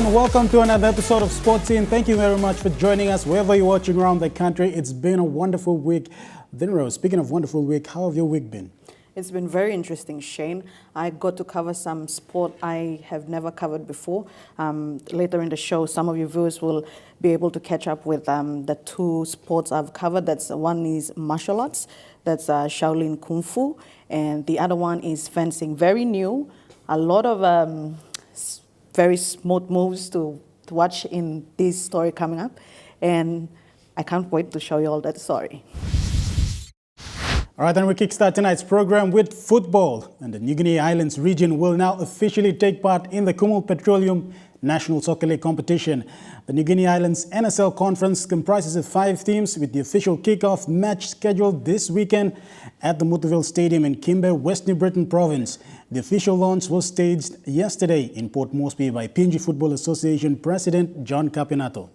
everyone, welcome to another episode of Sports In. Thank you very much for joining us wherever you're watching around the country. It's been a wonderful week. Dinero, speaking of wonderful week, how have your week been? It's been very interesting, Shane. I got to cover some sport I have never covered before. Later in the show, some of your viewers will be able to catch up with the two sports I've covered. One is martial arts, that's Shaolin Kung Fu, and the other one is fencing. Very new, a lot of very smooth moves to watch in this story coming up, and I can't wait to show you all that story. All right, then we kickstart tonight's program with football. And the New Guinea Islands region will now officially take part in the Kumul Petroleum National Soccer League competition. The New Guinea Islands NSL conference comprises of 5 teams with the official kickoff match scheduled this weekend at the Muthuvel Stadium in Kimbe, West New Britain province. The official launch was staged yesterday in Port Moresby by PNG Football Association President John Kapi Natto.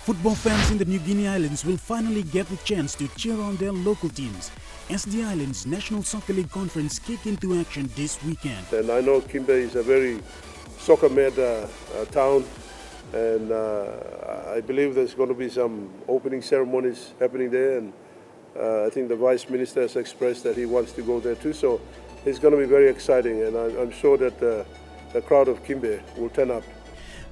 Football fans in the New Guinea Islands will finally get the chance to cheer on their local teams as the island's National Soccer League conference kick into action this weekend. And I know Kimbe is a very soccer-mad town, and I believe there's going to be some opening ceremonies happening there, and I think the Vice Minister has expressed that he wants to go there too, so it's going to be very exciting, and I'm sure that the crowd of Kimbe will turn up.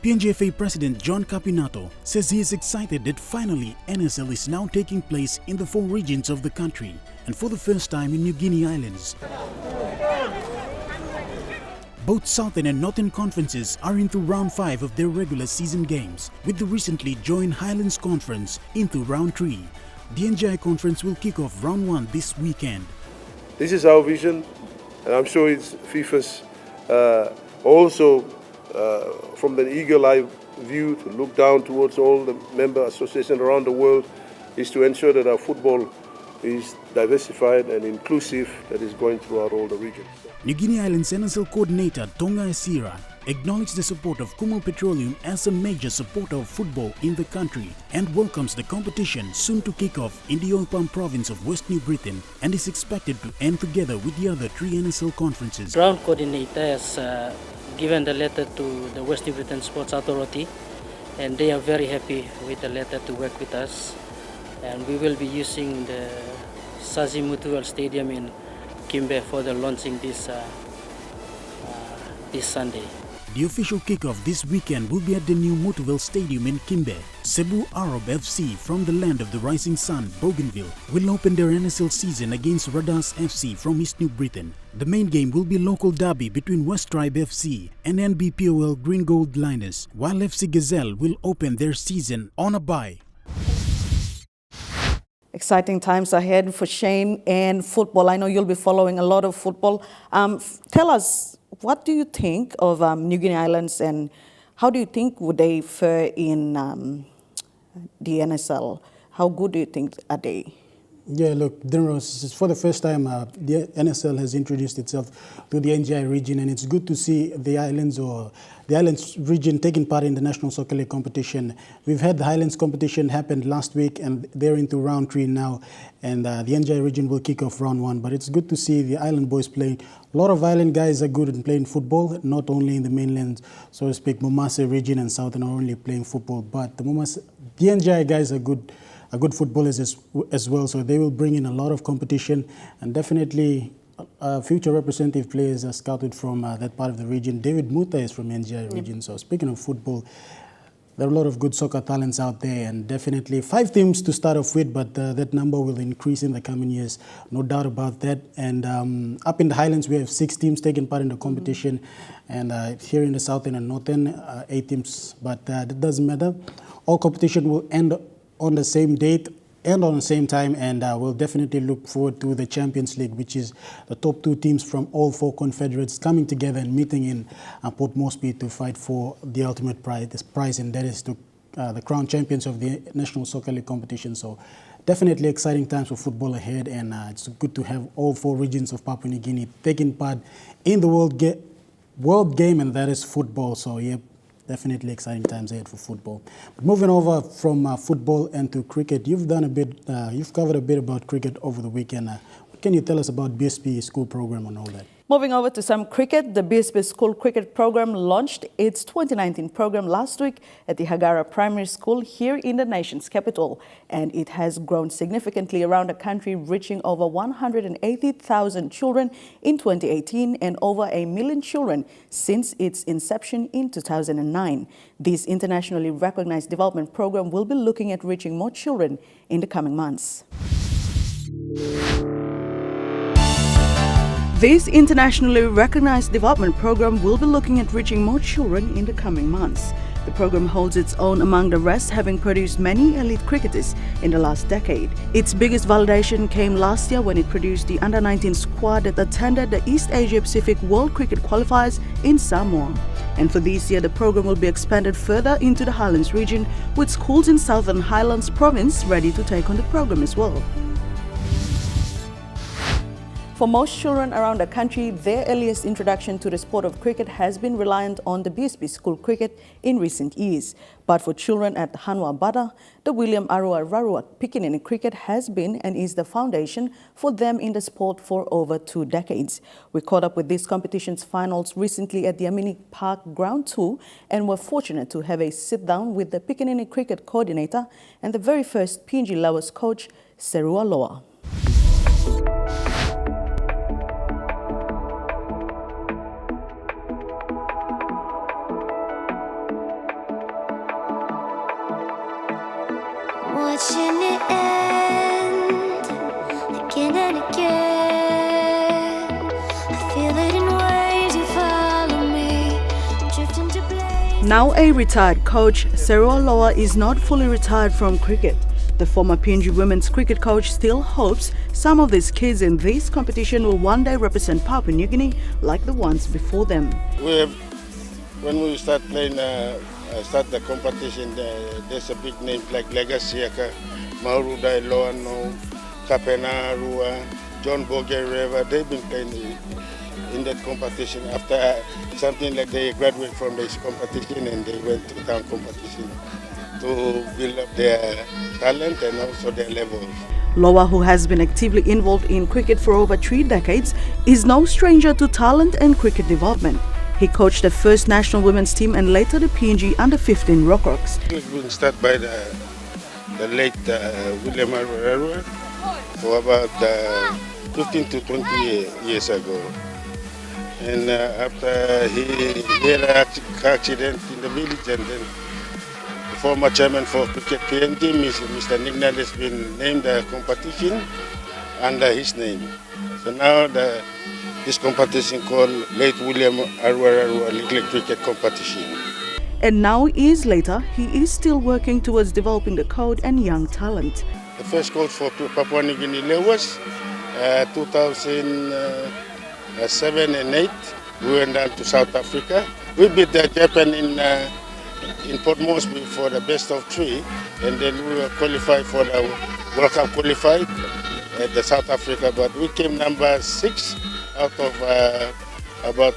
PNGFA President John Kapi Natto says he is excited that finally NSL is now taking place in the 4 regions of the country and for the first time in New Guinea Islands. Both Southern and Northern conferences are into round 5 of their regular season games, with the recently joined Highlands Conference into round 3. The NGI Conference will kick off round 1 this weekend. This is our vision, and I'm sure it's FIFA's also from the eagle-eye view to look down towards all the member associations around the world, is to ensure that our football is diversified and inclusive, that is going throughout all the regions. New Guinea Islands NSL coordinator Tonga Esira acknowledged the support of Kumul Petroleum as a major supporter of football in the country and welcomes the competition soon to kick off in the Oil Palm province of West New Britain and is expected to end together with the other 3 NSL conferences. Ground coordinator has given the letter to the West New Britain Sports Authority, and they are very happy with the letter to work with us, and we will be using the Muthuvel Stadium in Kimbe for the launching this Sunday. The official kickoff this weekend will be at the new Muthuvel Stadium in Kimbe. Cebu Arab FC from the land of the rising sun, Bougainville, will open their NSL season against Radas FC from East New Britain. The main game will be local derby between West Tribe FC and NBPOL Green Gold Liners, while FC Gazelle will open their season on a bye. Exciting times ahead for Shane and football. I know you'll be following a lot of football. Tell us, what do you think of New Guinea Islands, and how do you think would they fare in the NSL? How good do you think are they? Yeah, look, Dinros, for the first time, the NSL has introduced itself to the NGI region, and it's good to see the islands region taking part in the National Soccer League competition. We've had the Highlands competition happen last week, and they're into round 3 now, and the NGI region will kick off round 1. But it's good to see the island boys playing. A lot of island guys are good at playing football, not only in the mainland, so to speak. Momase region and Southern are only playing football, but the NGI guys are good footballers as well, so they will bring in a lot of competition, and definitely future representative players are scouted from that part of the region. David Muta is from NGI region. So speaking of football, there are a lot of good soccer talents out there, and definitely 5 teams to start off with, but that number will increase in the coming years, no doubt about that. And up in the Highlands, we have 6 teams taking part in the competition, and here in the Southern and Northern, 8 teams, but that doesn't matter. All competition will end on the same date and on the same time, and we'll definitely look forward to the Champions League, which is the top 2 teams from all 4 confederates coming together and meeting in Port Moresby to fight for the ultimate prize, and that is to the crown champions of the National Soccer League competition. So definitely exciting times for football ahead, and it's good to have all 4 regions of Papua New Guinea taking part in the world game, and that is football. So yeah, definitely exciting times ahead for football. But moving over from football and to cricket, you've covered a bit about cricket over the weekend. What can you tell us about BSP School program and all that? Moving over to some cricket, the BSP School Cricket program launched its 2019 program last week at the Hagara Primary School here in the nation's capital. And it has grown significantly around the country, reaching over 180,000 children in 2018 and over 1 million children since its inception in 2009. This internationally recognized development program will be looking at reaching more children in the coming months. This internationally recognized development program will be looking at reaching more children in the coming months. The program holds its own among the rest, having produced many elite cricketers in the last decade. Its biggest validation came last year when it produced the under-19 squad that attended the East Asia Pacific World Cricket Qualifiers in Samoa. And for this year, the program will be expanded further into the Highlands region, with schools in Southern Highlands Province ready to take on the program as well. For most children around the country, their earliest introduction to the sport of cricket has been reliant on the BSP School Cricket in recent years. But for children at Hanwha Bada, the William Arua Rarua Pikinini Cricket has been and is the foundation for them in the sport for over 2 decades. We caught up with this competition's finals recently at the Amini Park Ground 2 and were fortunate to have a sit-down with the Pikinini Cricket coordinator and the very first PNG Lowers coach, Serua Loa. Watching it end again and again. I feel it in waves, you follow me, drifting to blaze. Now a retired coach, Serua Loa is not fully retired from cricket. The former PNG women's cricket coach still hopes some of these kids in this competition will one day represent Papua New Guinea like the ones before them. When we start playing, start the competition, there's a big name like Legacy, Mauru Loano, Kapena, Rua, John Bogereva. They've been playing in that competition. After something like they graduate from this competition and they went to town competition to build up their talent and also their levels. Loa, who has been actively involved in cricket for over 3 decades, is no stranger to talent and cricket development. He coached the first national women's team and later the PNG under-15 Rockrocks. It was being started by the late William Arua for about 15 to 20 years ago. And after he had an accident in the village, and then the former chairman for Cricket PNG, Mr. Nignal, has been named the competition under his name. So now this competition called Late William Arua League Cricket Competition. And now, years later, he is still working towards developing the code and young talent. The first coach for Papua New Guinea was 2007 and 8. We went down to South Africa. We beat Japan in Port Moresby for the best of 3, and then we were qualified for the World Cup qualified at the South Africa, but we came number 6 out of about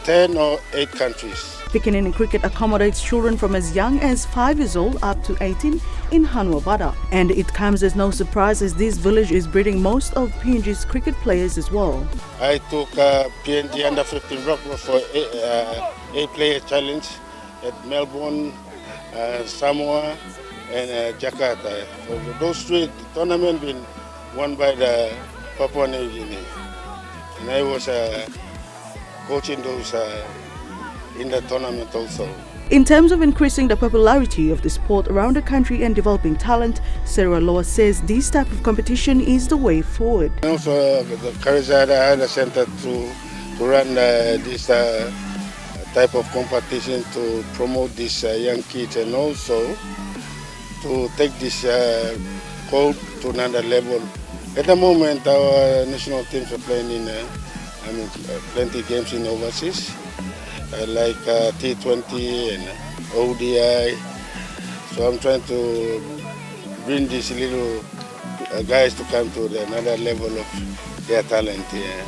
10 or 8 countries. Pikinini Cricket accommodates children from as young as 5 years old up to 18 in Hanwha Bada. And it comes as no surprise as this village is breeding most of PNG's cricket players as well. I took PNG under-15 Rockwood for a 8-player challenge at Melbourne, Samoa and Jakarta. So those 3 tournaments been won by the Papua New Guinea. And I was coaching those in the tournament also. In terms of increasing the popularity of the sport around the country and developing talent, Serua Loa says this type of competition is the way forward. Also, the Karizada Center to run this type of competition to promote these young kids and also to take this code to another level. At the moment, our national teams are playing in plenty games in overseas, like T20 and ODI. So I'm trying to bring these little guys to come to another level of their talent. Yeah.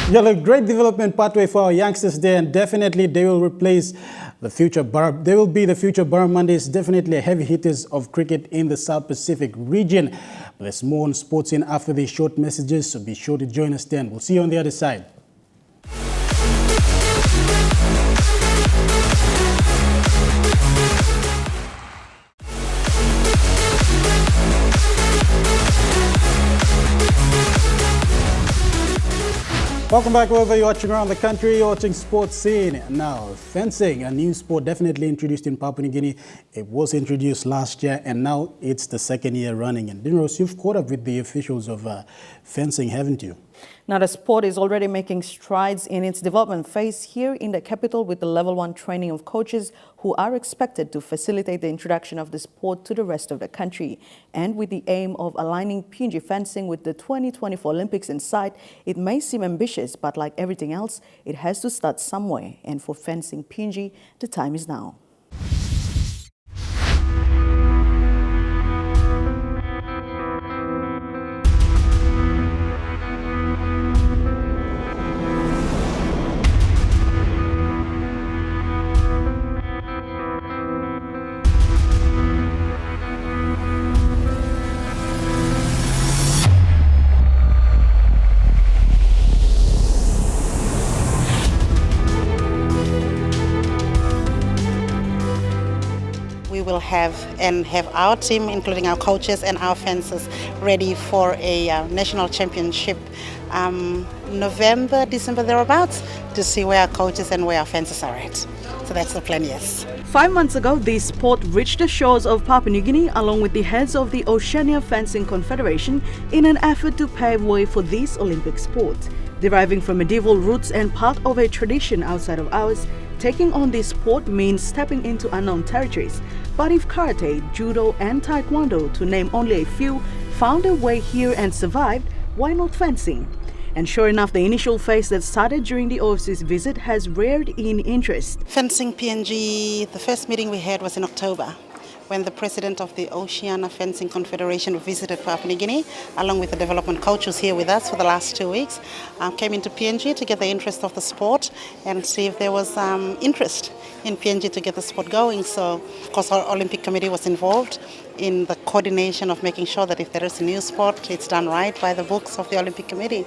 Yeah, look, great development pathway for our youngsters there, and definitely they will replace the future they will be the future Barramundis, definitely heavy hitters of cricket in the South Pacific region. But there's more on sports in after these short messages, so be sure to join us then. We'll see you on the other side. Welcome back, wherever you're watching around the country. You're watching Sports Scene. Now, fencing, a new sport definitely introduced in Papua New Guinea. It was introduced last year, and now it's the second year running. And Dinros, you've caught up with the officials of fencing, haven't you? Now, the sport is already making strides in its development phase here in the capital with the level 1 training of coaches who are expected to facilitate the introduction of the sport to the rest of the country. And with the aim of aligning PNG fencing with the 2024 Olympics in sight, it may seem ambitious, but like everything else, it has to start somewhere. And for fencing PNG, the time is now. We will have our team, including our coaches and our fencers, ready for a national championship November, December, thereabouts, to see where our coaches and where our fencers are at. So that's the plan, yes. 5 months ago, the sport reached the shores of Papua New Guinea along with the heads of the Oceania Fencing Confederation in an effort to pave way for this Olympic sport. Deriving from medieval roots and part of a tradition outside of ours, taking on this sport means stepping into unknown territories. But if karate, judo and taekwondo, to name only a few, found a way here and survived, why not fencing? And sure enough, the initial phase that started during the overseas visit has reared in interest. Fencing PNG, the first meeting we had was in October, when the president of the Oceania Fencing Confederation visited Papua New Guinea, along with the development coach who's here with us for the last 2 weeks, came into PNG to get the interest of the sport and see if there was interest in PNG to get the sport going. So, of course, our Olympic Committee was involved in the coordination of making sure that if there is a new sport, it's done right by the books of the Olympic Committee.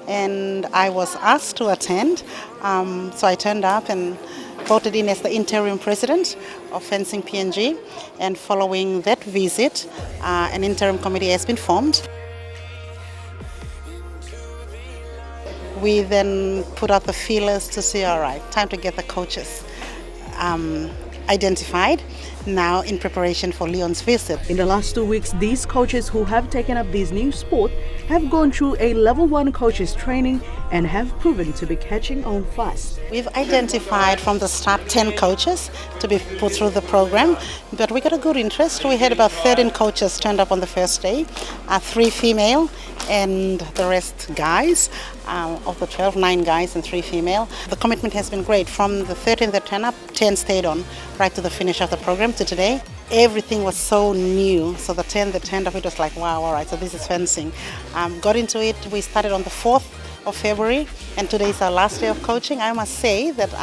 And I was asked to attend, so I turned up and voted in as the interim president of Fencing PNG, and following that visit, an interim committee has been formed. We then put out the feelers to say, all right, time to get the coaches identified, now in preparation for Leon's visit. In the last 2 weeks, these coaches who have taken up this new sport have gone through a level 1 coaches training and have proven to be catching on fast. We've identified from the start 10 coaches to be put through the program, but we got a good interest. We had about 13 coaches turned up on the first day, 3 female and the rest guys. Of the 12, 9 guys and 3 female. The commitment has been great. From the 13 that turned up, 10 stayed on right to the finish of the program to today. Everything was so new. So the 10 that turned up, it was like, wow, all right, so this is fencing. Got into it, we started on the 4th of February, and today is our last day of coaching. I must say that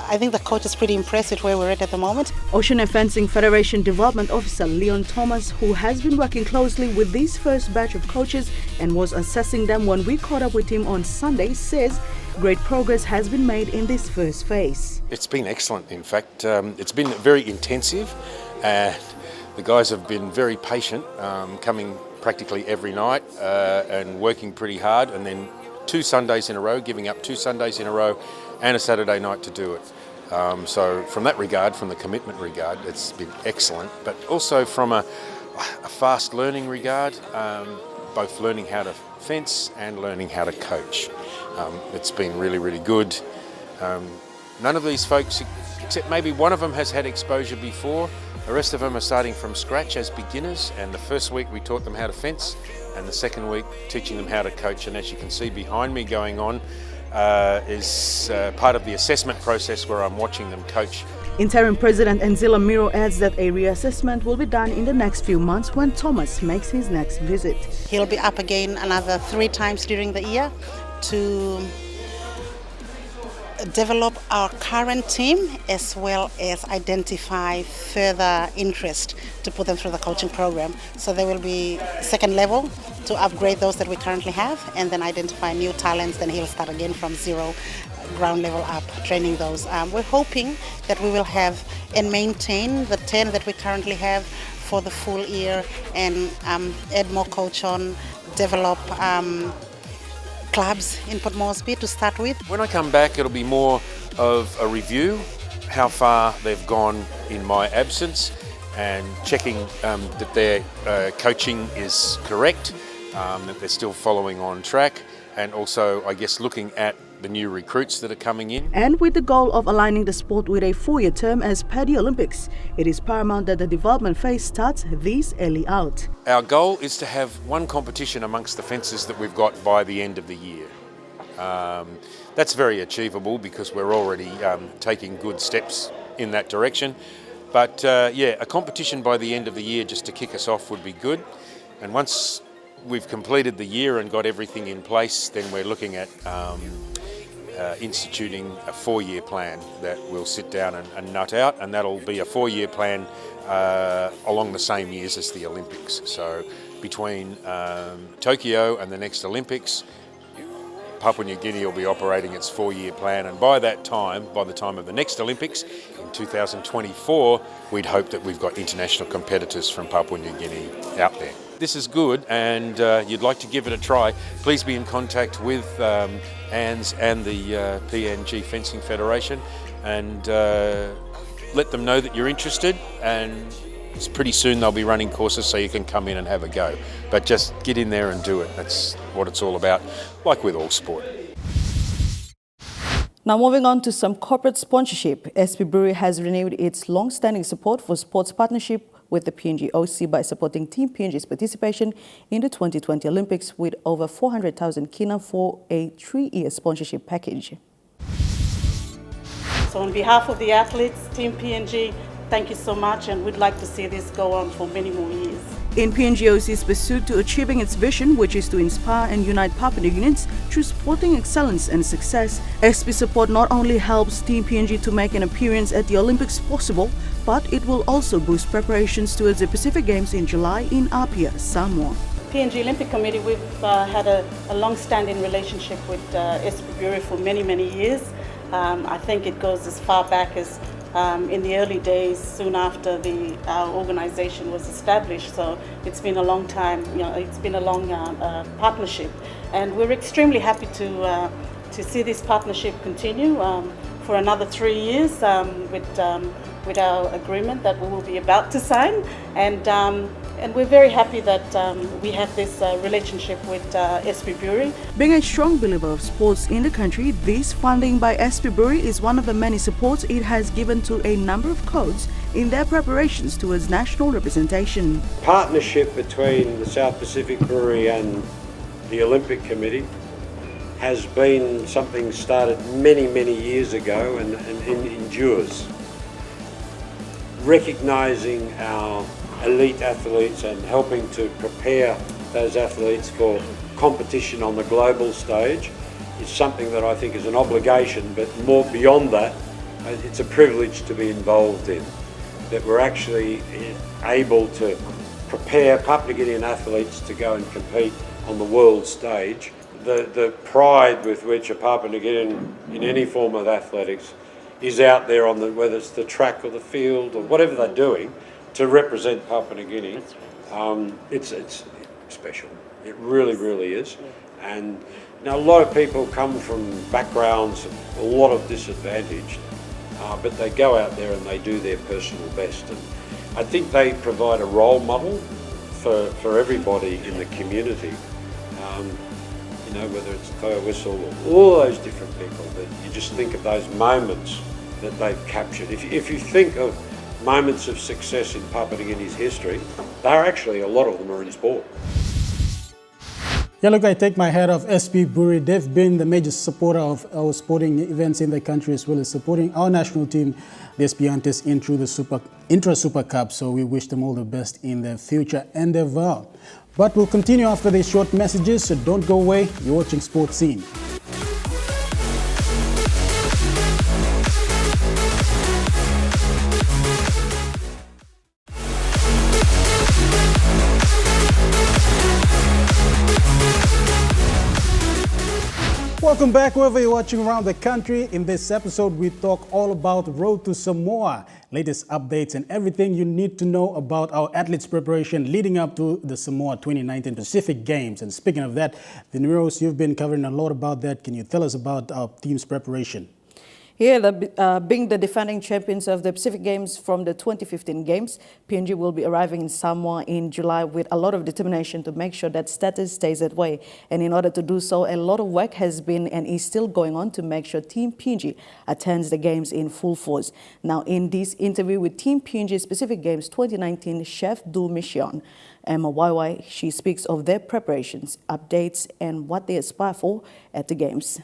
I think the coach is pretty impressed with where we're at the moment. Oceania Fencing Federation Development Officer Leon Thomas, who has been working closely with this first batch of coaches and was assessing them when we caught up with him on Sunday, says great progress has been made in this first phase. It's been excellent, in fact. It's been very intensive, and the guys have been very patient, coming practically every night and working pretty hard, and then 2 Sundays in a row, giving up 2 Sundays in a row and a Saturday night to do it. So from that regard, from the commitment regard, it's been excellent, but also from a fast learning regard, both learning how to fence and learning how to coach. It's been really, really good. None of these folks, except maybe one of them, has had exposure before. The rest of them are starting from scratch as beginners, and the first week we taught them how to fence, and the second week teaching them how to coach. And as you can see behind me going on is part of the assessment process where I'm watching them coach. Interim President Enzila Miro adds that a reassessment will be done in the next few months when Thomas makes his next visit. He'll be up again another 3 times during the year to develop our current team as well as identify further interest to put them through the coaching program. So there will be second level to upgrade those that we currently have, and then identify new talents. Then he'll start again from zero, ground level up, training those. We're hoping that we will have and maintain the 10 that we currently have for the full year, and add more coach on, develop clubs in Port Moresby to start with. When I come back, it'll be more of a review, how far they've gone in my absence, and checking that their coaching is correct, that they're still following on track, and also, I guess, looking at the new recruits that are coming in. And with the goal of aligning the sport with a 4-year term as per the Olympics, it is paramount that the development phase starts this early out. Our goal is to have one competition amongst the fences that we've got by the end of the year. That's very achievable because we're already taking good steps in that direction. But yeah, a competition by the end of the year just to kick us off would be good. And once we've completed the year and got everything in place, then we're looking at instituting a 4-year plan that we'll sit down and nut out, and that'll be a 4-year plan along the same years as the Olympics. So between Tokyo and the next Olympics, Papua New Guinea will be operating its 4-year plan, and by that time, by the time of the next Olympics in 2024, we'd hope that we've got international competitors from Papua New Guinea out there. This is good, and you'd like to give it a try, please be in contact with ANZ and the PNG Fencing Federation, and let them know that you're interested, and it's pretty soon they'll be running courses so you can come in and have a go. But just get in there and do it. That's what it's all about, like with all sport. Now moving on to some corporate sponsorship, SP Brewery has renewed its long-standing support for sports partnership with the PNG OC by supporting Team PNG's participation in the 2020 Olympics with over 400,000 kina for a 3-year sponsorship package. So on behalf of the athletes, Team PNG, thank you so much, and we'd like to see this go on for many more years. In PNG OC's pursuit to achieving its vision, which is to inspire and unite Papua New Guineans through sporting excellence and success, SP support not only helps Team PNG to make an appearance at the Olympics possible, but it will also boost preparations towards the Pacific Games in July in Apia, Samoa. PNG Olympic Committee, we've had a long-standing relationship with SP Brewery for many, many years. I think it goes as far back as in the early days, soon after our organization was established. So it's been a long time, it's been a long partnership. And we're extremely happy to see this partnership continue for another 3 years with our agreement that we will be about to sign. And we're very happy that we have this relationship with SP Brewery. Being a strong believer of sports in the country, this funding by SP Brewery is one of the many supports it has given to a number of codes in their preparations towards national representation. Partnership between the South Pacific Brewery and the Olympic Committee has been something started many, many years ago and endures. Recognising our elite athletes and helping to prepare those athletes for competition on the global stage is something that I think is an obligation, but more beyond that, it's a privilege to be involved in. That we're actually able to prepare Papua New Guinean athletes to go and compete on the world stage. The pride with which a Papua New Guinean in any form of athletics is out there on whether it's the track or the field or whatever they're doing, to represent Papua New Guinea, it's special. It really, really is. And a lot of people come from backgrounds, a lot of disadvantaged, but they go out there and they do their personal best. And I think they provide a role model for everybody in the community. Whether it's Toa Whistle or all those different people, that you just think of those moments that they've captured. If you think of moments of success in Papua New Guinea's history, they're actually, a lot of them are in sport. Yeah, look, I take my hat off SP Brewery. They've been the major supporter of our sporting events in the country, as well as supporting our national team, the Espiantes, in through the Intra-Super Cup. So we wish them all the best in their future endeavour. But we'll continue after these short messages, so don't go away. You're watching Sports Scene. Welcome back wherever you're watching around the country. In this episode, we talk all about Road to Samoa, latest updates and everything you need to know about our athletes' preparation leading up to the Samoa 2019 Pacific Games. And speaking of that, the Neros, you've been covering a lot about that. Can you tell us about our team's preparation? Yeah, being the defending champions of the Pacific Games from the 2015 Games, PNG will be arriving in Samoa in July with a lot of determination to make sure that status stays that way. And in order to do so, a lot of work has been and is still going on to make sure Team PNG attends the Games in full force. Now, in this interview with Team PNG's Pacific Games 2019 Chef du Mission, Emma YY, she speaks of their preparations, updates, and what they aspire for at the Games.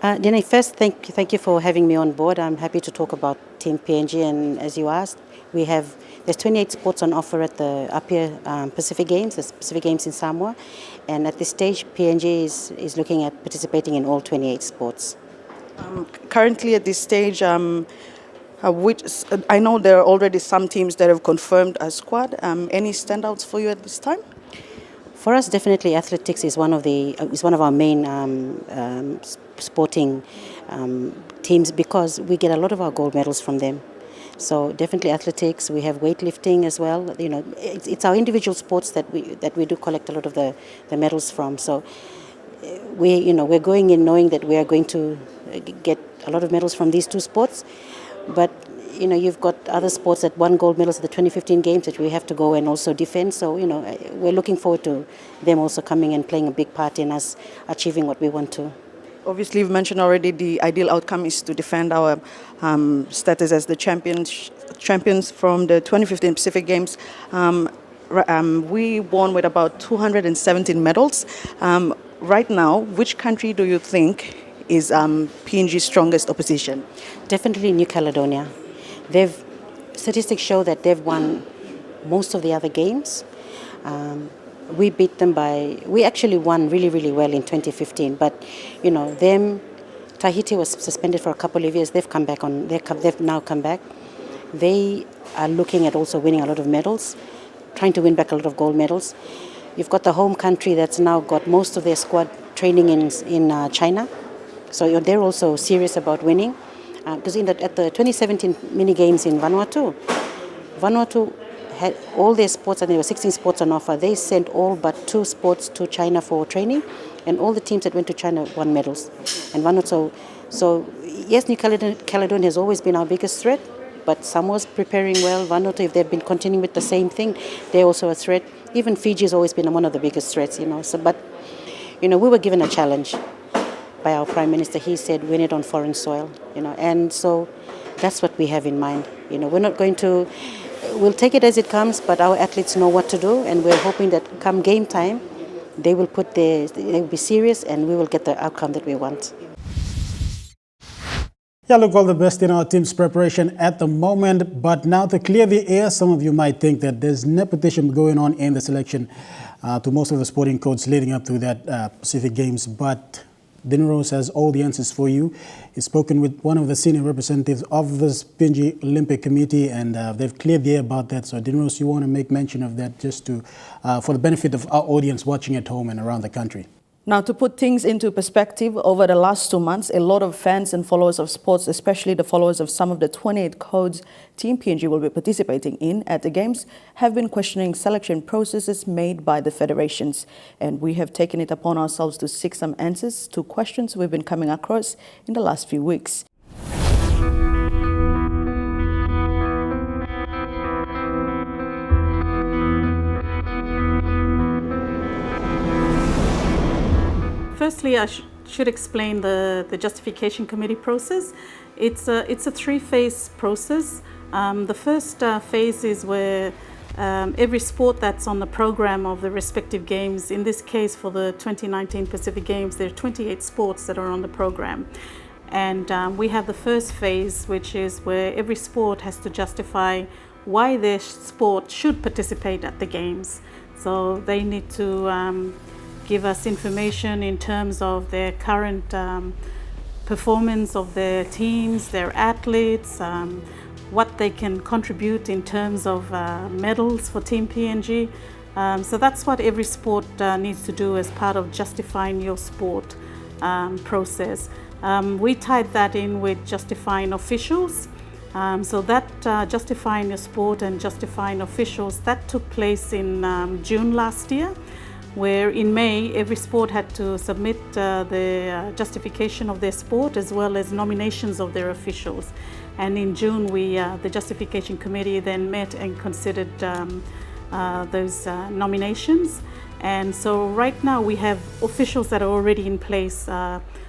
Jenny, first, thank you for having me on board. I'm happy to talk about Team PNG, and as you asked, there's 28 sports on offer at the Apia Pacific Games, the Pacific Games in Samoa, and at this stage, PNG is looking at participating in all 28 sports. Currently at this stage, I know there are already some teams that have confirmed a squad. Any standouts for you at this time? For us, definitely athletics is one of our main sporting teams because we get a lot of our gold medals from them. So definitely athletics. We have weightlifting as well. You know, it's our individual sports that we do collect a lot of the medals from. So we're going in knowing that we are going to get a lot of medals from these two sports, but you've got other sports that won gold medals at the 2015 Games that we have to go and also defend. So, we're looking forward to them also coming and playing a big part in us achieving what we want to. Obviously, you've mentioned already the ideal outcome is to defend our status as the champions from the 2015 Pacific Games. We won with about 217 medals. Right now, which country do you think is PNG's strongest opposition? Definitely New Caledonia. Statistics show that they've won most of the other games. We beat them we actually won really, really well in 2015, but Tahiti was suspended for a couple of years. They've now come back. They are looking at also winning a lot of medals, trying to win back a lot of gold medals. You've got the home country that's now got most of their squad training in China. So they're also serious about winning. Because at the 2017 mini games in Vanuatu had all their sports, and there were 16 sports on offer. They sent all but 2 sports to China for training, and all the teams that went to China won medals. And Vanuatu, so yes, New Caledonia has always been our biggest threat, but Samoa's preparing well. Vanuatu, if they've been continuing with the same thing, they're also a threat. Even Fiji has always been one of the biggest threats, So, but we were given a challenge by our Prime Minister. He said, win it on foreign soil, and so that's what we have in mind. We're not going to, we'll take it as it comes, but our athletes know what to do, and we're hoping that come game time, they will be serious, and we will get the outcome that we want. Yeah, look, all the best in our team's preparation at the moment, but now to clear the air, some of you might think that there's nepotism going on in the selection to most of the sporting codes leading up to that Pacific Games, but Dineros has all the answers for you. He's spoken with one of the senior representatives of the PNG Olympic Committee, and they've cleared the air about that. So, Dineros, you want to make mention of that just for the benefit of our audience watching at home and around the country. Now, to put things into perspective, over the last 2 months, a lot of fans and followers of sports, especially the followers of some of the 28 codes Team PNG will be participating in at the Games, have been questioning selection processes made by the federations. And we have taken it upon ourselves to seek some answers to questions we've been coming across in the last few weeks. Firstly, I should explain the justification committee process. It's a 3-phase process. The first phase is where every sport that's on the program of the respective games, in this case for the 2019 Pacific Games, there are 28 sports that are on the program. And we have the first phase, which is where every sport has to justify why their sport should participate at the Games. So they need to give us information in terms of their current performance of their teams, their athletes, what they can contribute in terms of medals for Team PNG. So that's what every sport needs to do as part of justifying your sport process. We tied that in with justifying officials. So that justifying your sport and justifying officials, that took place in June last year, where in May every sport had to submit the justification of their sport as well as nominations of their officials. And in June the justification committee then met and considered those nominations. And so right now we have officials that are already in place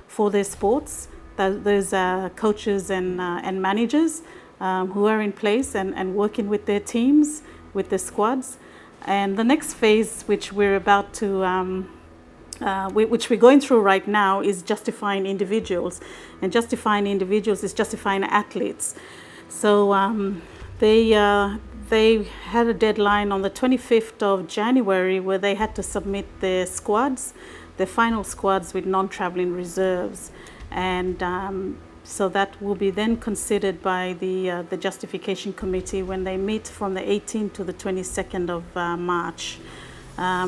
for their sports. Those coaches and managers who are in place and working with their teams, with the squads. And the next phase, which we're about to, which we're going through right now, is justifying individuals. And justifying individuals is justifying athletes. So they had a deadline on the 25th of January where they had to submit their squads, their final squads with non-traveling reserves. And so that will be then considered by the justification committee when they meet from the 18th to the 22nd of March.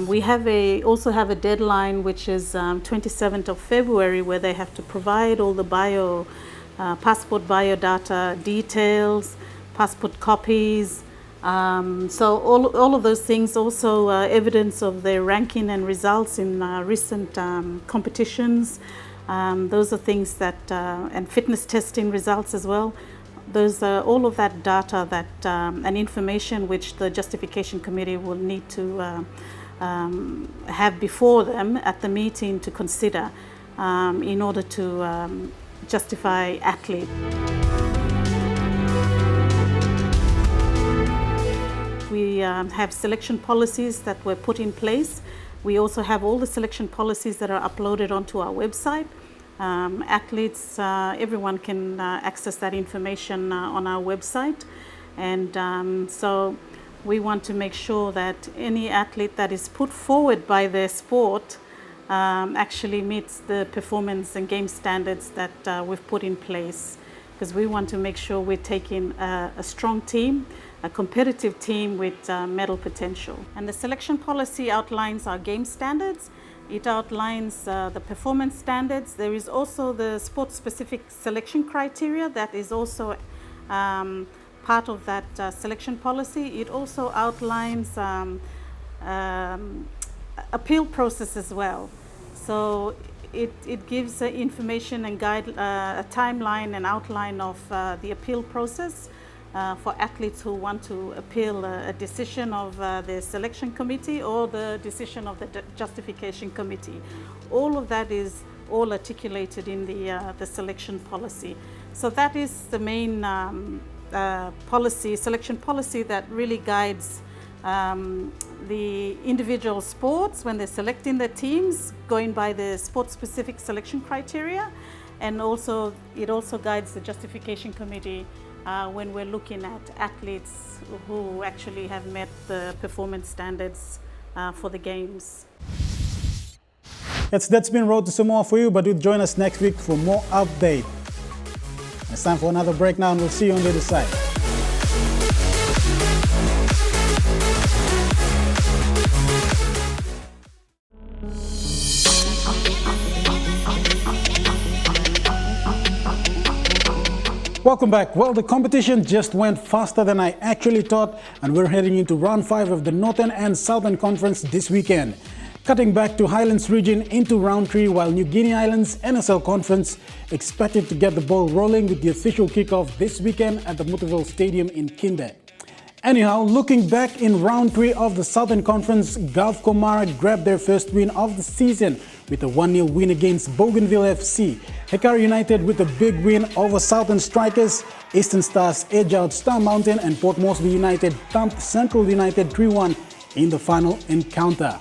We also have a deadline which is 27th of February where they have to provide all the passport biodata details, passport copies. So all of those things, also evidence of their ranking and results in recent competitions. Those are things that, and fitness testing results as well. Those are all of that data that and information which the justification committee will need to have before them at the meeting to consider in order to justify athlete. We have selection policies that were put in place. We also have all the selection policies that are uploaded onto our website. Athletes, everyone can access that information on our website. And so we want to make sure that any athlete that is put forward by their sport actually meets the performance and game standards that we've put in place. Because we want to make sure we're taking a strong team, a competitive team with medal potential. And the selection policy outlines our game standards. It outlines the performance standards. There is also the sport-specific selection criteria that is also part of that selection policy. It also outlines appeal process as well. So it gives information and a timeline and outline of the appeal process for athletes who want to appeal a decision of the selection committee or the decision of the justification committee. All of that is all articulated in the selection policy. So that is the main selection policy that really guides the individual sports when they're selecting their teams, going by the sport-specific selection criteria, and also it also guides the justification committee when we're looking at athletes who actually have met the performance standards for the games. That's been Road to Samoa for you, but you'll join us next week for more update. It's time for another break now, and we'll see you on the other side. Welcome back. Well, the competition just went faster than I actually thought, and we're heading into round 5 of the Northern and Southern Conference this weekend. Cutting back to Highlands region into round 3, while New Guinea Islands NSL Conference expected to get the ball rolling with the official kickoff this weekend at the Muthuvel Stadium in Kimbe. Anyhow, looking back in round 3 of the Southern Conference, Gulf Comara grabbed their first win of the season with a 1-0 win against Bougainville FC. Hagara United with a big win over Southern Strikers. Eastern Stars edge out Star Mountain, and Port Moresby United thumped Central United 3-1 in the final encounter.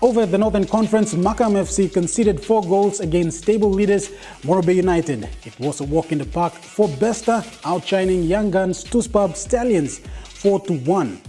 Over at the Northern Conference, Makam FC conceded 4 goals against stable leaders Moresby United. It was a walk in the park for Besta, outshining Young Guns Tuspub Stallions 4-1.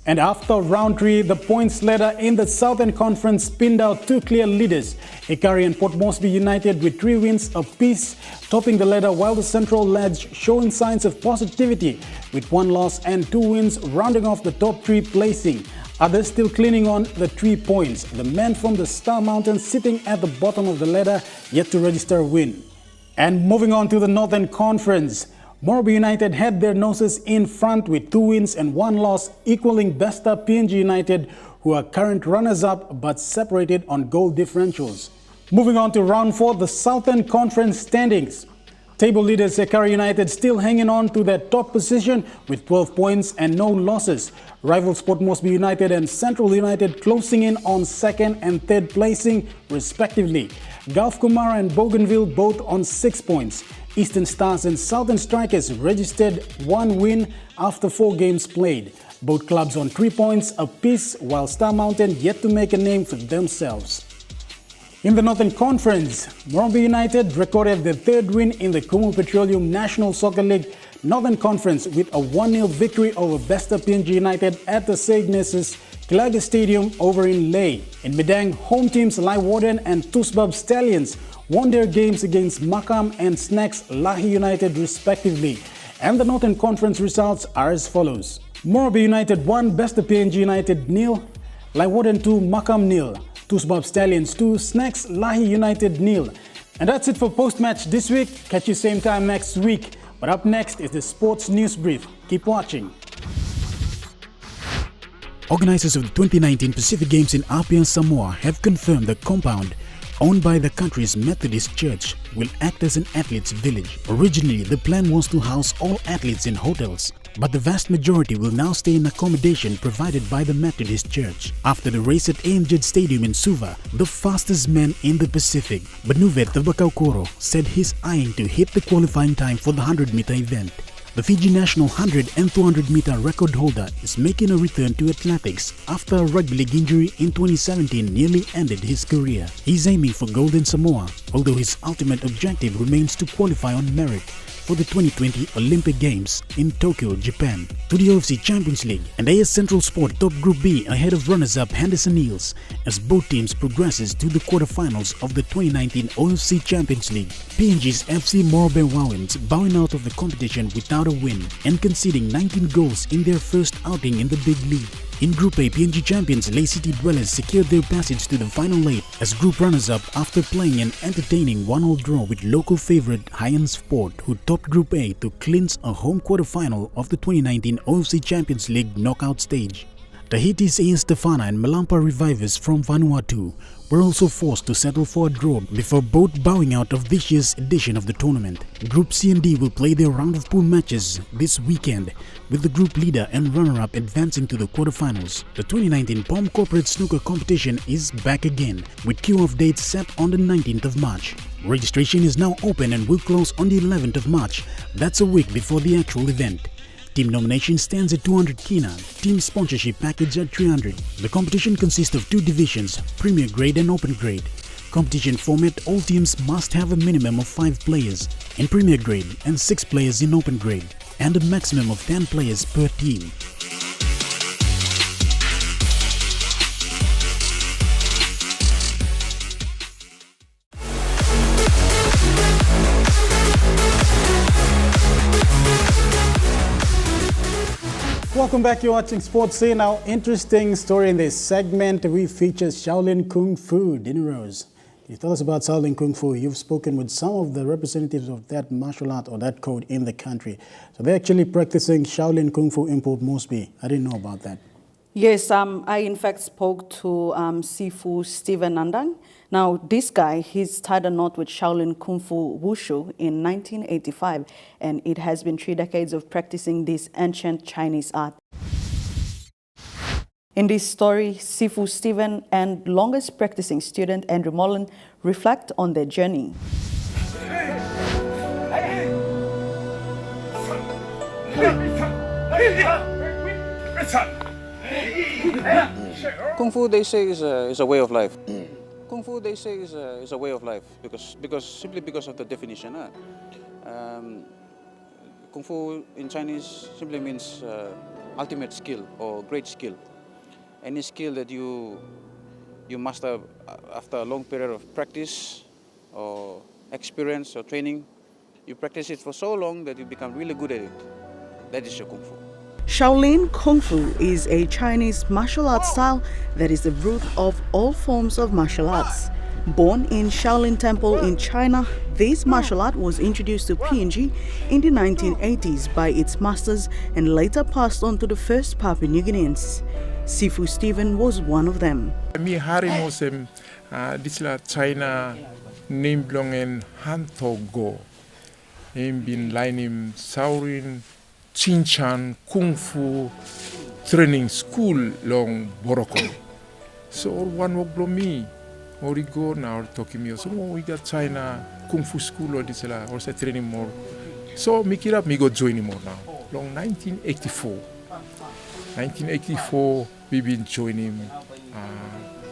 And after round 3, the points ladder in the Southern Conference spinned out two clear leaders, Hagara and Port Moresby United with 3 wins apiece, topping the ladder, while the Central lads showing signs of positivity with 1 loss and 2 wins, rounding off the top 3 placing. Others still clinging on the 3 points. The men from the Star Mountains sitting at the bottom of the ladder, yet to register a win. And moving on to the Northern Conference, Moresby United had their noses in front with 2 wins and 1 loss, equaling Besta PNG United, who are current runners-up but separated on goal differentials. Moving on to round 4, the Southern Conference standings. Table leaders Hagara United still hanging on to their top position with 12 points and no losses. Rivals Port Moresby United and Central United closing in on 2nd and 3rd placing respectively. Gulf Kumar and Bougainville both on 6 points. Eastern Stars and Southern Strikers registered 1 win after 4 games played. Both clubs on 3 points apiece, while Star Mountain yet to make a name for themselves. In the Northern Conference, Moresby United recorded their 3rd win in the Kumul Petroleum National Soccer League Northern Conference with a 1-0 victory over Besta PNG United at the Saignes's Hagara Stadium over in Lae. In Medang, home teams Leeuwarden and Muthuvel Stallions won their games against Makam and Snacks Lahi United respectively. And the Northern Conference results are as follows. Moresby United 1, Besta PNG United 0, Leeuwarden 2, Makam 0, Muthuvel Stallions 2, Snacks Lahi United 0. And that's it for post-match this week. Catch you same time next week. But up next is the Sports News Brief. Keep watching. Organizers of the 2019 Pacific Games in Apia, Samoa have confirmed the compound owned by the country's Methodist Church will act as an athletes' village. Originally, the plan was to house all athletes in hotels, but the vast majority will now stay in accommodation provided by the Methodist Church. After the race at Muthuvel Stadium in Suva, the fastest man in the Pacific, Muthuvel Stadium, said he's eyeing to hit the qualifying time for the 100-meter event. The Fiji national 100 and 200-meter record holder is making a return to athletics after a rugby league injury in 2017 nearly ended his career. He's aiming for gold in Samoa, although his ultimate objective remains to qualify on merit for the 2020 Olympic Games in Tokyo, Japan. To the OFC Champions League, and AS Central Sport top Group B ahead of runners-up Henderson Eels as both teams progresses to the quarterfinals of the 2019 OFC Champions League. PNG's FC Moresby Wowens bowing out of the competition without a win and conceding 19 goals in their first outing in the big league. In Group A, PNG champions Lae City Dwellers secured their passage to the final 8 as group runners-up after playing an entertaining 1-1 draw with local favourite Haiyan Sport, who topped Group A to clinch a home quarter-final of the 2019 OFC Champions League knockout stage. Tahiti's Ian Stefana and Malampa Revivers from Vanuatu were also forced to settle for a draw before both bowing out of this year's edition of the tournament. Group C and D will play their round of pool matches this weekend, with the group leader and runner-up advancing to the quarterfinals. The 2019 POM Corporate Snooker Competition is back again, with kickoff dates set on the 19th of March. Registration is now open and will close on the 11th of March. That's a week before the actual event. Team nomination stands at 200 kina, team sponsorship package at 300. The competition consists of 2 divisions, Premier Grade and Open Grade. Competition format, all teams must have a minimum of 5 players in Premier Grade and 6 players in Open Grade, and a maximum of 10 players per team. Welcome back, you're watching Sports Scene. Now, interesting story in this segment, we feature Shaolin Kung Fu. Dinner Rose, can you tell us about Shaolin Kung Fu? You've spoken with some of the representatives of that martial art or that code in the country. So they're actually practicing Shaolin Kung Fu in Port Moresby. I didn't know about that. Yes, I in fact spoke to Sifu Steven Nandang. Now, this guy, he's tied a knot with Shaolin Kung Fu Wushu in 1985, and it has been 3 decades of practicing this ancient Chinese art. In this story, Sifu Steven and longest practicing student Andrew Mullen reflect on their journey. Kung Fu, they say, is a way of life. Kung Fu, they say, is a way of life simply because of the definition. Kung Fu in Chinese simply means ultimate skill or great skill. Any skill that you master after a long period of practice or experience or training, you practice it for so long that you become really good at it. That is your Kung Fu. Shaolin Kung Fu is a Chinese martial arts style that is the root of all forms of martial arts. Born in Shaolin Temple in China, this martial art was introduced to PNG in the 1980s by its masters and later passed on to the first Papua New Guineans. Sifu Stephen was one of them. Mi hari mosem disla China name belongen Hantogo. Bin lainim Saurin Chinchan Kung Fu Training School long Boroko. So one walk below me. Origo now talking me. So we got China Kung Fu School or this or training more. So me kira me go join him more now. Long 1984. 1984 we been joining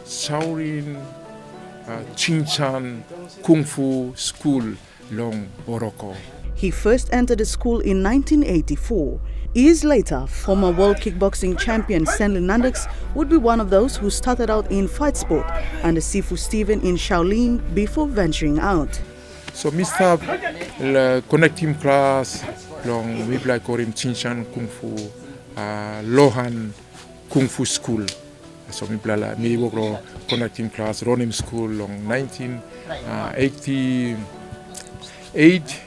Saurin Chinchan Kung Fu School long Boroko. He first entered the school in 1984. Years later, former world kickboxing champion Stanley Nandex would be one of those who started out in fight sport under Sifu Stephen in Shaolin before venturing out. So we start connecting class long we like him Chinchan Kung Fu Lohan Kung Fu School. So we work connecting class running school long 1988.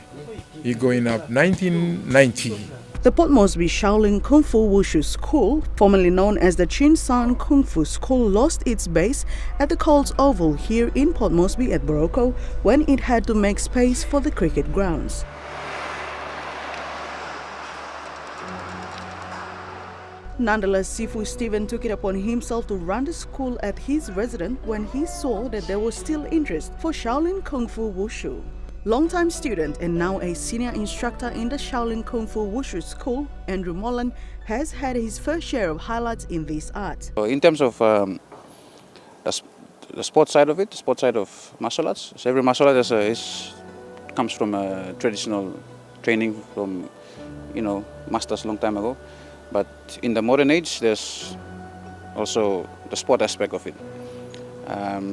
He going up 1990. The Port Moresby Shaolin Kung Fu Wushu School, formerly known as the Chin San Kung Fu School, lost its base at the Colts Oval here in Port Moresby at Boroko when it had to make space for the cricket grounds. Nonetheless, Sifu Stephen took it upon himself to run the school at his residence when he saw that there was still interest for Shaolin Kung Fu Wushu. Longtime student and now a senior instructor in the Shaolin Kung Fu Wushu School, Andrew Mullen has had his fair share of highlights in this art. In terms of the sports side of it, the sports side of martial arts, so every martial art comes from a traditional training from, masters long time ago. But in the modern age, there's also the sport aspect of it.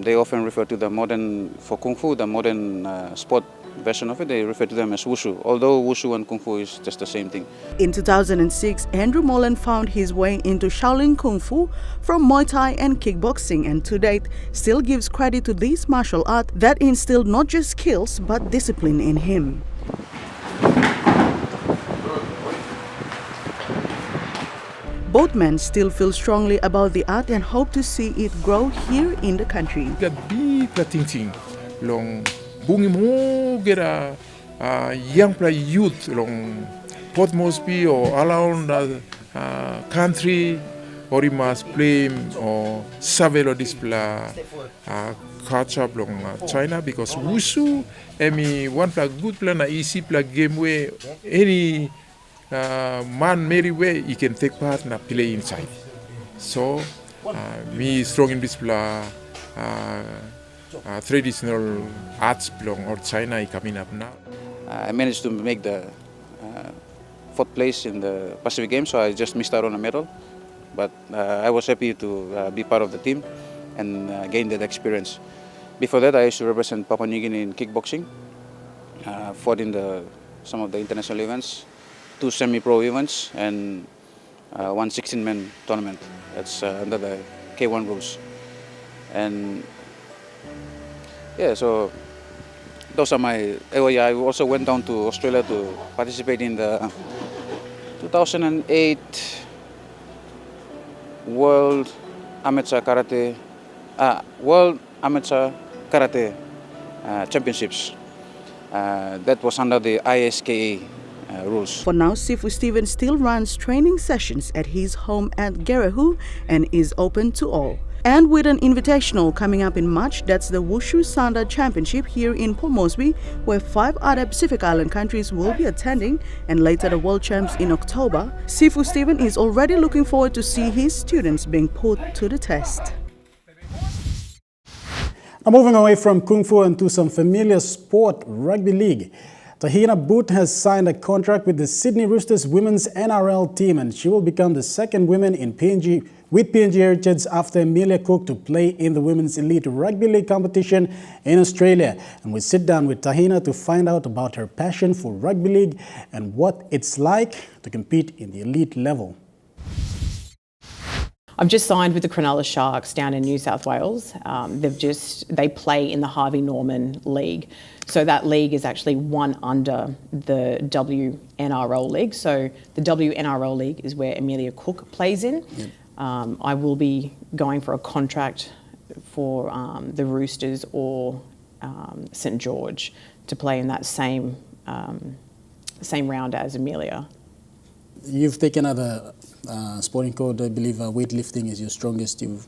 They often refer to the modern, for Kung Fu, the modern sport version of it, they refer to them as Wushu, although Wushu and Kung Fu is just the same thing. In 2006, Andrew Mullen found his way into Shaolin Kung Fu from Muay Thai and kickboxing, and to date still gives credit to this martial art that instilled not just skills but discipline in him. Both men still feel strongly about the art and hope to see it grow here in the country. Got big thing long bungi mo get a young play youth long Port Moresby or around the country or he must play or savelo display catch up long China because Wushu one play good plan easy play game where any man merry way he can take part and play inside. So me strong in this traditional arts belong or China coming up now. I managed to make the 4th place in the Pacific Games, so I just missed out on a medal. But I was happy to be part of the team and gain that experience. Before that, I used to represent Papua New Guinea in kickboxing, fought in some of the international events, 2 semi-pro events, and 1 16-man tournament. That's under the K1 rules. And yeah, so those are my. Oh yeah, I also went down to Australia to participate in the 2008 World Amateur Karate Championships. That was under the ISKA rules. For now, Sifu Stephen still runs training sessions at his home at Gerehu and is open to all. And with an invitational coming up in March, that's the Wushu Sanda Championship here in Port Moresby, where 5 other Pacific Island countries will be attending, and later the World Champs in October, Sifu Stephen is already looking forward to see his students being put to the test. Now moving away from Kung Fu into some familiar sport, rugby league. Tahina Boot has signed a contract with the Sydney Roosters women's NRL team, and she will become the second woman in PNG with PNG heritage after Amelia Cook to play in the Women's Elite Rugby League competition in Australia. And we sit down with Tahina to find out about her passion for rugby league and what it's like to compete in the elite level. I've just signed with the Cronulla Sharks down in New South Wales. They play in the Harvey Norman League. So that league is actually one under the WNRL League. So the WNRL League is where Amelia Cook plays in. Yep. I will be going for a contract for the Roosters or St George to play in that same round as Amelia. You've taken other sporting code. I believe weightlifting is your strongest. You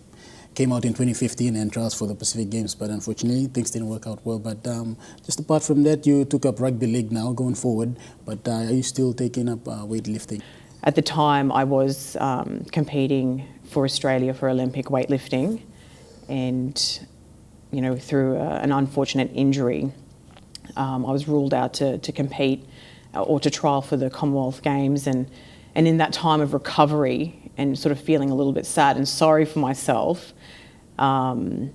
came out in 2015 and trials for the Pacific Games, but unfortunately things didn't work out well. But just apart from that, you took up rugby league now going forward, but are you still taking up weightlifting? At the time I was competing for Australia for Olympic weightlifting, and through an unfortunate injury I was ruled out to compete or to trial for the Commonwealth Games, and in that time of recovery and sort of feeling a little bit sad and sorry for myself, I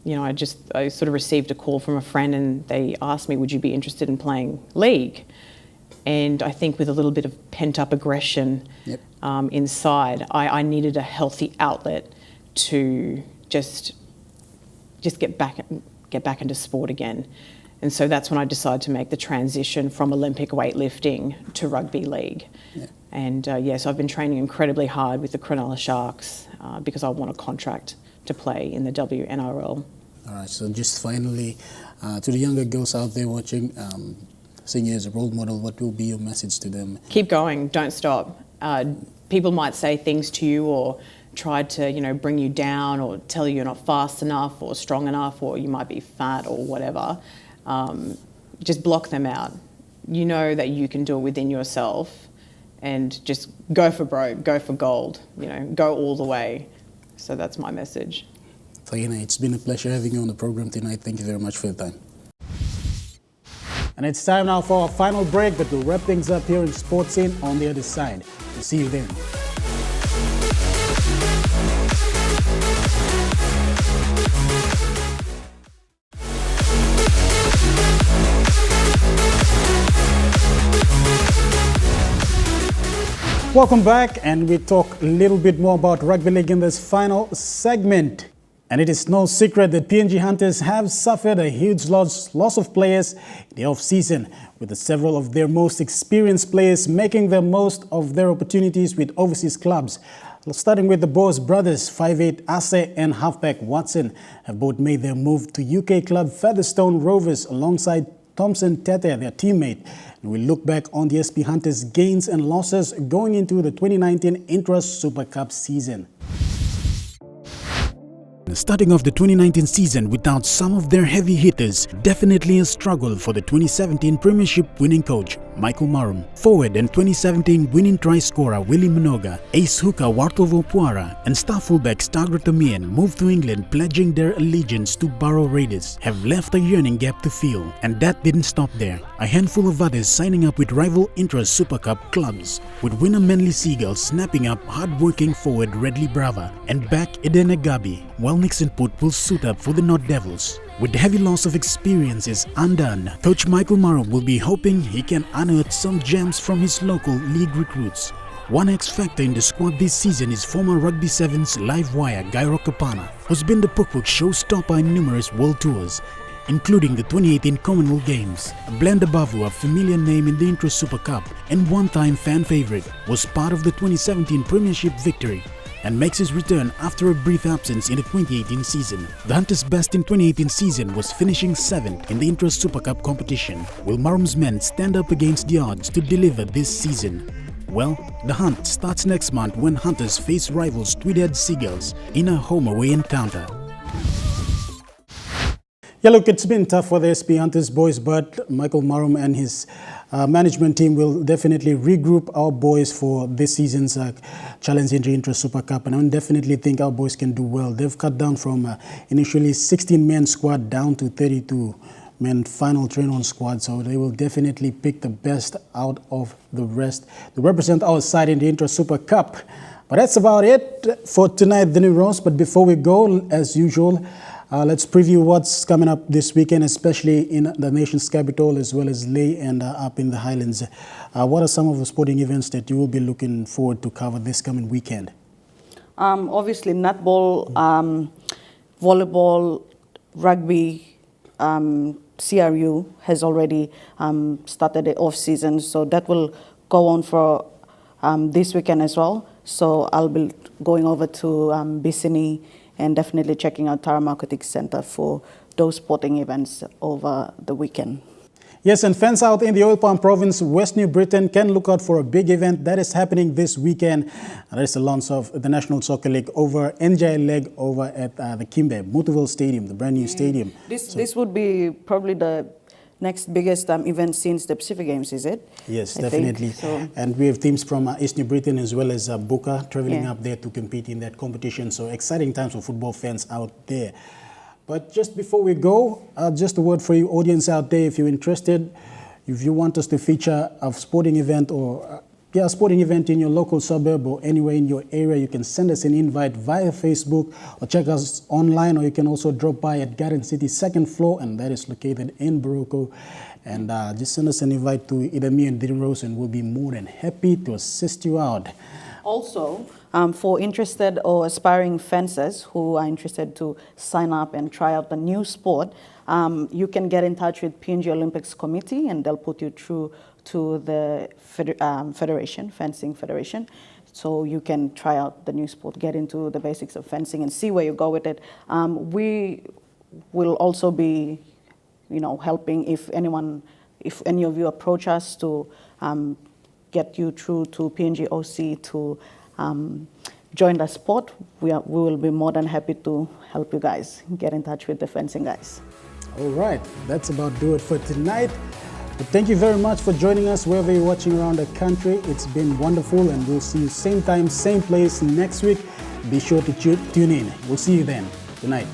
sort of received a call from a friend, and they asked me, would you be interested in playing league? And I think with a little bit of pent-up aggression yep. Inside, I needed a healthy outlet to just get back into sport again. And so that's when I decided to make the transition from Olympic weightlifting to rugby league. Yeah. And so I've been training incredibly hard with the Cronulla Sharks because I want a contract to play in the WNRL. All right, so just finally, to the younger girls out there watching, seeing you as a role model, what will be your message to them? Keep going, don't stop. People might say things to you or try to, bring you down or tell you you're not fast enough or strong enough or you might be fat or whatever. Just block them out. You know that you can do it within yourself, and just go for broke, go for gold, go all the way. So that's my message. Tahina, it's been a pleasure having you on the program tonight. Thank you very much for your time. And it's time now for our final break, but we'll wrap things up here in Sports In on the other side. We'll see you then. Welcome back, and we talk a little bit more about rugby league in this final segment. And it is no secret that PNG Hunters have suffered a huge loss of players in the off-season, with several of their most experienced players making the most of their opportunities with overseas clubs. Starting with the Bose brothers, 5'8" Ase and halfback Watson have both made their move to UK club Featherstone Rovers alongside Thompson Tete, their teammate. And we'll look back on the SP Hunters' gains and losses going into the 2019 Intra-Super Cup season. Starting off the 2019 season without some of their heavy hitters, definitely a struggle for the 2017 Premiership winning coach Michael Marum. Forward and 2017 winning try scorer Willie Minoga, ace hooker Wartovo Puara, and star fullback Stagger Tamian moved to England, pledging their allegiance to Barrow Raiders, have left a yearning gap to fill. And that didn't stop there. A handful of others signing up with rival Intra-Super Cup clubs, with winner Manly Seagulls snapping up hard-working forward Redley Brava and back Eden Agabi, while Nixon Put will suit up for the North Devils. With the heavy loss of experiences undone, Coach Michael Marum will be hoping he can unearth some gems from his local league recruits. One X-factor in the squad this season is former Rugby Sevens live wire Gairo Kapana, who's been the Pukpuk showstopper in numerous world tours, including the 2018 Commonwealth Games. Blenda Bavu, a familiar name in the Intra-Super Cup and one-time fan favorite, was part of the 2017 Premiership victory and makes his return after a brief absence in the 2018 season. The Hunters' best in 2018 season was finishing 7th in the Intra-Super Cup competition. Will Marum's men stand up against the odds to deliver this season? Well, the hunt starts next month when Hunters face rivals Tweedhead Seagulls in a home-away encounter. Yeah, look, it's been tough for the SP Hunters boys, but Michael Marum and his management team will definitely regroup our boys for this season's Challenge Intra-Super Cup, and I definitely think our boys can do well. They've cut down from initially 16-man squad down to 32 final train-on squad, so they will definitely pick the best out of the rest to represent our side in the Intra Super Cup. But that's about it for tonight, the New Rose. But before we go, as usual, let's preview what's coming up this weekend, especially in the nation's capital as well as Ley and up in the Highlands. What are some of the sporting events that you will be looking forward to cover this coming weekend? Obviously, netball, volleyball, rugby, CRU has already started the off-season, so that will go on for this weekend as well. So I'll be going over to Bissini and definitely checking out Tara Marketing Center for those sporting events over the weekend. Yes, and fans out in the Oil Palm Province, West New Britain, can look out for a big event that is happening this weekend. That is the launch of the National Soccer League over NJ leg over at the Kimbe, Muthuvel Stadium, the brand new stadium. This would be probably the next biggest event since the Pacific Games, is it? Yes, I definitely. So. And we have teams from East New Britain as well as Buka traveling up there to compete in that competition. So exciting times for football fans out there. But just before we go, just a word for you audience out there, if you're interested, if you want us to feature a sporting event or a sporting event in your local suburb or anywhere in your area, you can send us an invite via Facebook or check us online, or you can also drop by at Garden City's second floor, and that is located in Baroko. And just send us an invite to either me and Diddy Rose, and we'll be more than happy to assist you out. Also, for interested or aspiring fencers who are interested to sign up and try out the new sport, you can get in touch with PNG Olympics Committee, and they'll put you through to the Federation, Fencing Federation. So you can try out the new sport, get into the basics of fencing and see where you go with it. We will also be, helping if any of you approach us to get you through to PNG OC to join the sport. We will be more than happy to help you guys get in touch with the fencing guys. All right, that's about do it for tonight. But thank you very much for joining us wherever you're watching around the country. It's been wonderful, and we'll see you same time, same place next week. Be sure to tune in. We'll see you then. Good night.